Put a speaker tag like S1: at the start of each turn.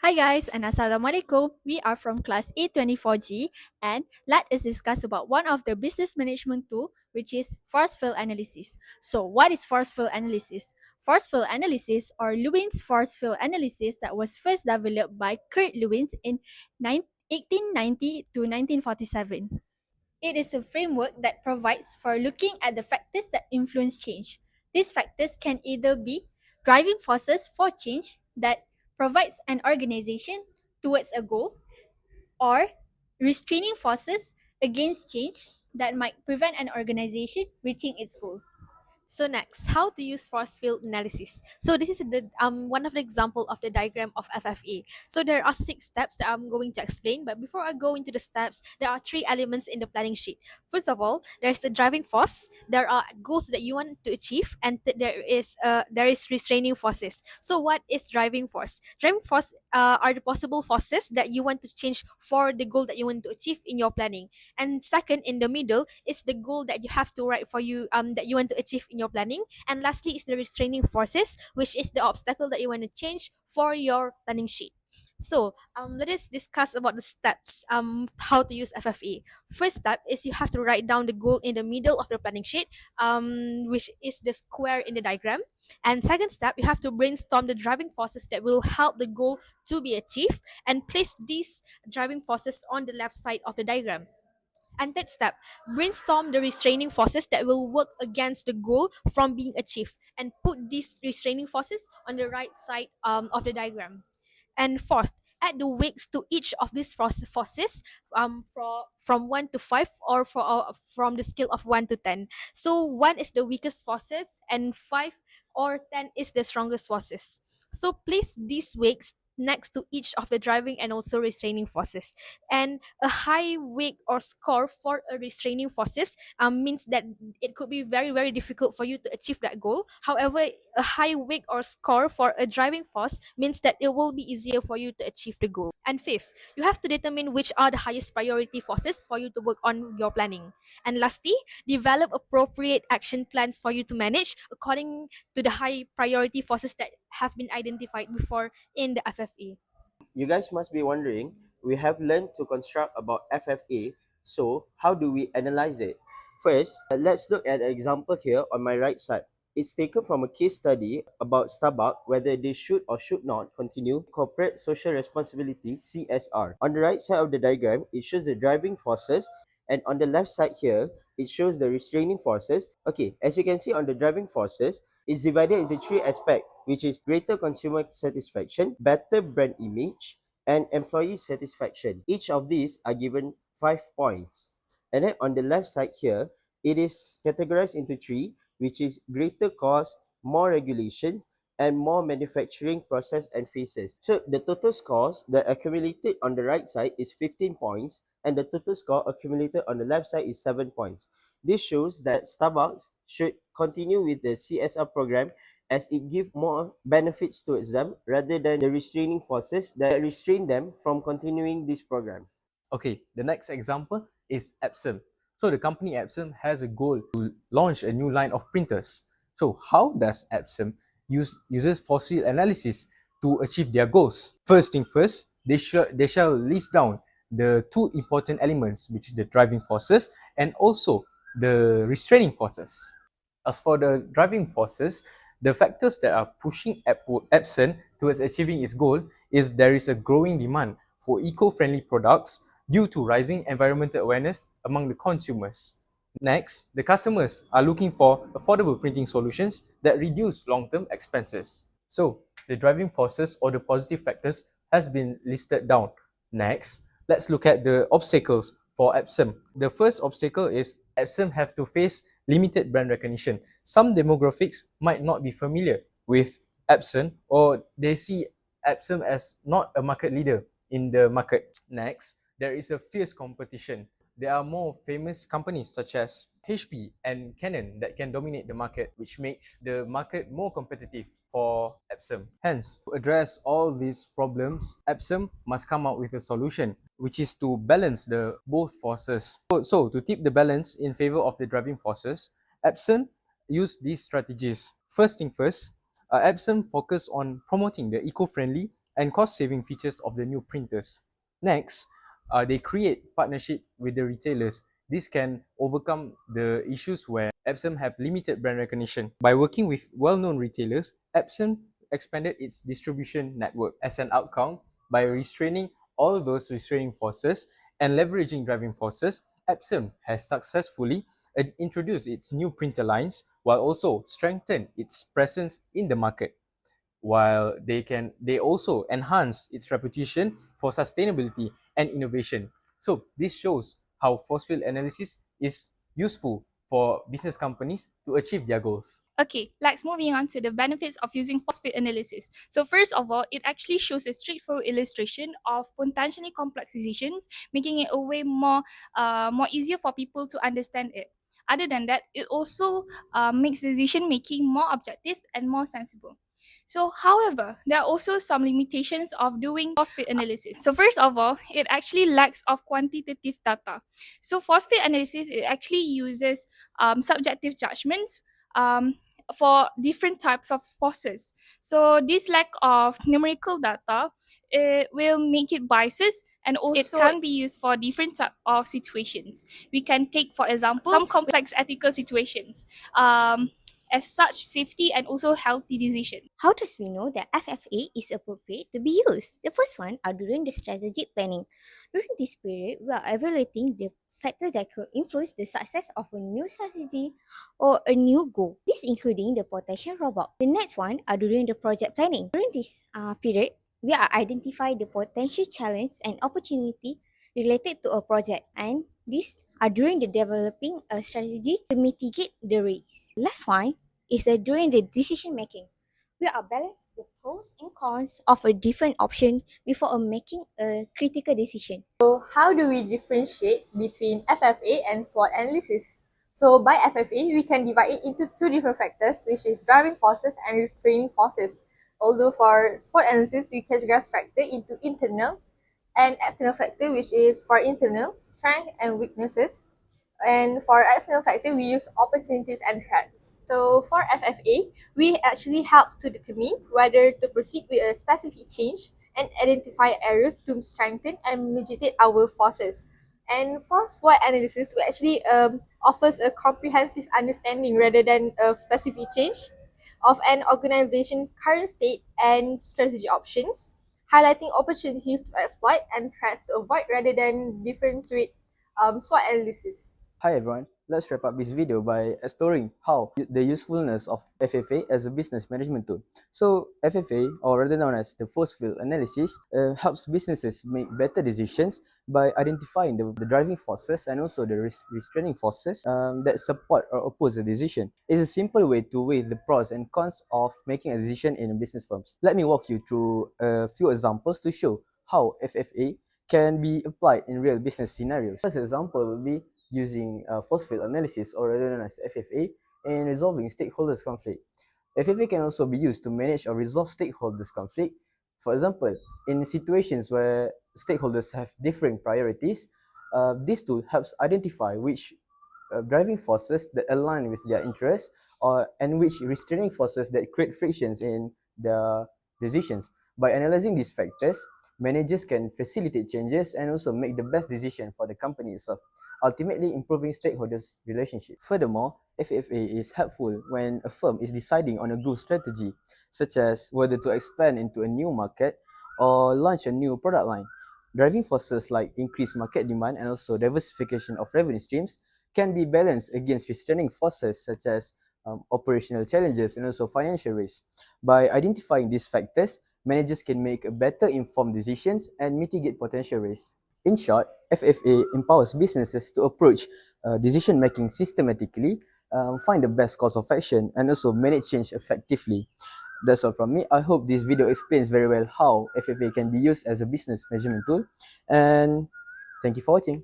S1: Hi guys and Assalamualaikum. We are from class A24G and let us discuss about one of the business management tool which is force field analysis. So what is force field analysis? Force field analysis or Lewin's force field analysis that was first developed by Kurt Lewin in 1890 to 1947. It is a framework that provides for looking at the factors that influence change. These factors can either be driving forces for change that provides an organization towards a goal or restraining forces against change that might prevent an organization reaching its goal.
S2: So next, how to use force field analysis. So this is the one of the example of the diagram of FFA. So there are 6 steps that I'm going to explain. But before I go into the steps, there are 3 elements in the planning sheet. First of all, there's the driving force. There are goals that you want to achieve, and there is restraining forces. So what is driving force? Driving force are the possible forces that you want to change for the goal that you want to achieve in your planning. And second, in the middle is the goal that you have to write for you that you want to achieve in your planning. And lastly is the restraining forces, which is the obstacle that you want to change for your planning sheet. So let us discuss about the steps how to use FFA. First step is you have to write down the goal in the middle of the planning sheet, which is the square in the diagram. And second step, you have to brainstorm the driving forces that will help the goal to be achieved and place these driving forces on the left side of the diagram. And third step, brainstorm the restraining forces that will work against the goal from being achieved and put these restraining forces on the right side of the diagram. And fourth, add the weights to each of these forces from 1 to 5 or from the scale of 1 to 10. So 1 is the weakest forces and 5 or 10 is the strongest forces. So place these weights next to each of the driving and also restraining forces. And a high weight or score for a restraining forces means that it could be very very difficult for you to achieve that goal. However, a high weight or score for a driving force means that it will be easier for you to achieve the goal. And fifth, you have to determine which are the highest priority forces for you to work on your planning. And lastly, develop appropriate action plans for you to manage according to the high priority forces that have been identified before in the FFA.
S3: You guys must be wondering, we have learned to construct about FFA, so how do we analyze it? First, let's look at an example here on my right side. It's taken from a case study about Starbucks, whether they should or should not continue corporate social responsibility (CSR). On the right side of the diagram, it shows the driving forces, and on the left side here, it shows the restraining forces. Okay, as you can see on the driving forces, it's divided into 3 aspects, which is greater consumer satisfaction, better brand image, and employee satisfaction. Each of these are given 5 points. And then on the left side here, it is categorized into 3, which is greater cost, more regulations, and more manufacturing process and phases. So the total scores that accumulated on the right side is 15 points, and the total score accumulated on the left side is 7 points. This shows that Starbucks should continue with the CSR program as it gives more benefits towards them rather than the restraining forces that restrain them from continuing this program.
S4: Okay, the next example is Epson. So the company Epson has a goal to launch a new line of printers. So how does Epson uses fossil analysis to achieve their goals? First thing first, they shall list down the 2 important elements, which is the driving forces and also the restraining forces. As for the driving forces, the factors that are pushing Epson towards achieving its goal is there is a growing demand for eco-friendly products due to rising environmental awareness among the consumers. Next, the customers are looking for affordable printing solutions that reduce long-term expenses. So, the driving forces or the positive factors has been listed down. Next, let's look at the obstacles for Epson. The first obstacle is Epson have to face limited brand recognition. Some demographics might not be familiar with Epson, or they see Epson as not a market leader in the market. Next, there is a fierce competition. There are more famous companies such as HP and Canon that can dominate the market, which makes the market more competitive for Epson. Hence, to address all these problems, Epson must come out with a solution, which is to balance the both forces. So to tip the balance in favor of the driving forces, Epson used these strategies. First thing first, Epson focused on promoting the eco-friendly and cost-saving features of the new printers. Next, they create partnership with the retailers. This can overcome the issues where Epson have limited brand recognition. By working with well-known retailers, Epson expanded its distribution network. As an outcome, by restraining all those restraining forces and leveraging driving forces, Epson has successfully introduced its new printer lines while also strengthen its presence in the market. While they also enhance its reputation for sustainability and innovation. So this shows how force field analysis is useful for business companies to achieve their goals.
S1: Okay, let's moving on to the benefits of using force field analysis. So first of all, it actually shows a straightforward illustration of potentially complex decisions, making it a way more easier for people to understand it. Other than that, it also makes decision making more objective and more sensible. So, however, there are also some limitations of doing force field analysis. So, first of all, it actually lacks of quantitative data. So, force field analysis it actually uses subjective judgments for different types of forces. So, this lack of numerical data it will make it biases and also it can be used for different type of situations. We can take, for example, some complex ethical situations. As such, safety and also healthy decision.
S5: How does we know that FFA is appropriate to be used? The first one are during the strategic planning. During this period, we are evaluating the factors that could influence the success of a new strategy or a new goal. This including the potential robot. The next one are during the project planning. During this period, we are identifying the potential challenge and opportunity related to a project, and these are during the developing a strategy to mitigate the risk. Last one is that during the decision making, we are balance the pros and cons of a different option before making a critical decision.
S6: So how do we differentiate between FFA and SWOT analysis? So by FFA, we can divide it into two different factors, which is driving forces and restraining forces. Although for SWOT analysis, we categorize factor into internal and external factor, which is for internal, strength and weaknesses. And for external factor, we use opportunities and threats. So for FFA, we actually help to determine whether to proceed with a specific change and identify areas to strengthen and mitigate our forces. And for SWOT analysis, we actually offers a comprehensive understanding rather than a specific change of an organization's current state and strategy options, highlighting opportunities to exploit and threats to avoid rather than differentiate SWOT analysis.
S3: Hi everyone, let's wrap up this video by exploring how the usefulness of FFA as a business management tool. So FFA, or rather known as the force field analysis, helps businesses make better decisions by identifying the driving forces and also the restraining forces that support or oppose a decision. It's a simple way to weigh the pros and cons of making a decision in a business firms. Let me walk you through a few examples to show how FFA can be applied in real business scenarios. First example will be using force field analysis, or rather known as FFA, in resolving stakeholders conflict. FFA can also be used to manage or resolve stakeholders conflict. For example, in situations where stakeholders have differing priorities, this tool helps identify which driving forces that align with their interests and which restraining forces that create frictions in their decisions. By analyzing these factors, managers can facilitate changes and also make the best decision for the company itself, ultimately improving stakeholders' relationship. Furthermore, FFA is helpful when a firm is deciding on a growth strategy, such as whether to expand into a new market or launch a new product line. Driving forces like increased market demand and also diversification of revenue streams can be balanced against restraining forces such as operational challenges and also financial risks. By identifying these factors, managers can make better informed decisions and mitigate potential risks. In short, FFA empowers businesses to approach decision making systematically, find the best course of action, and also manage change effectively. That's all from me. I hope this video explains very well how FFA can be used as a business measurement tool. And thank you for watching.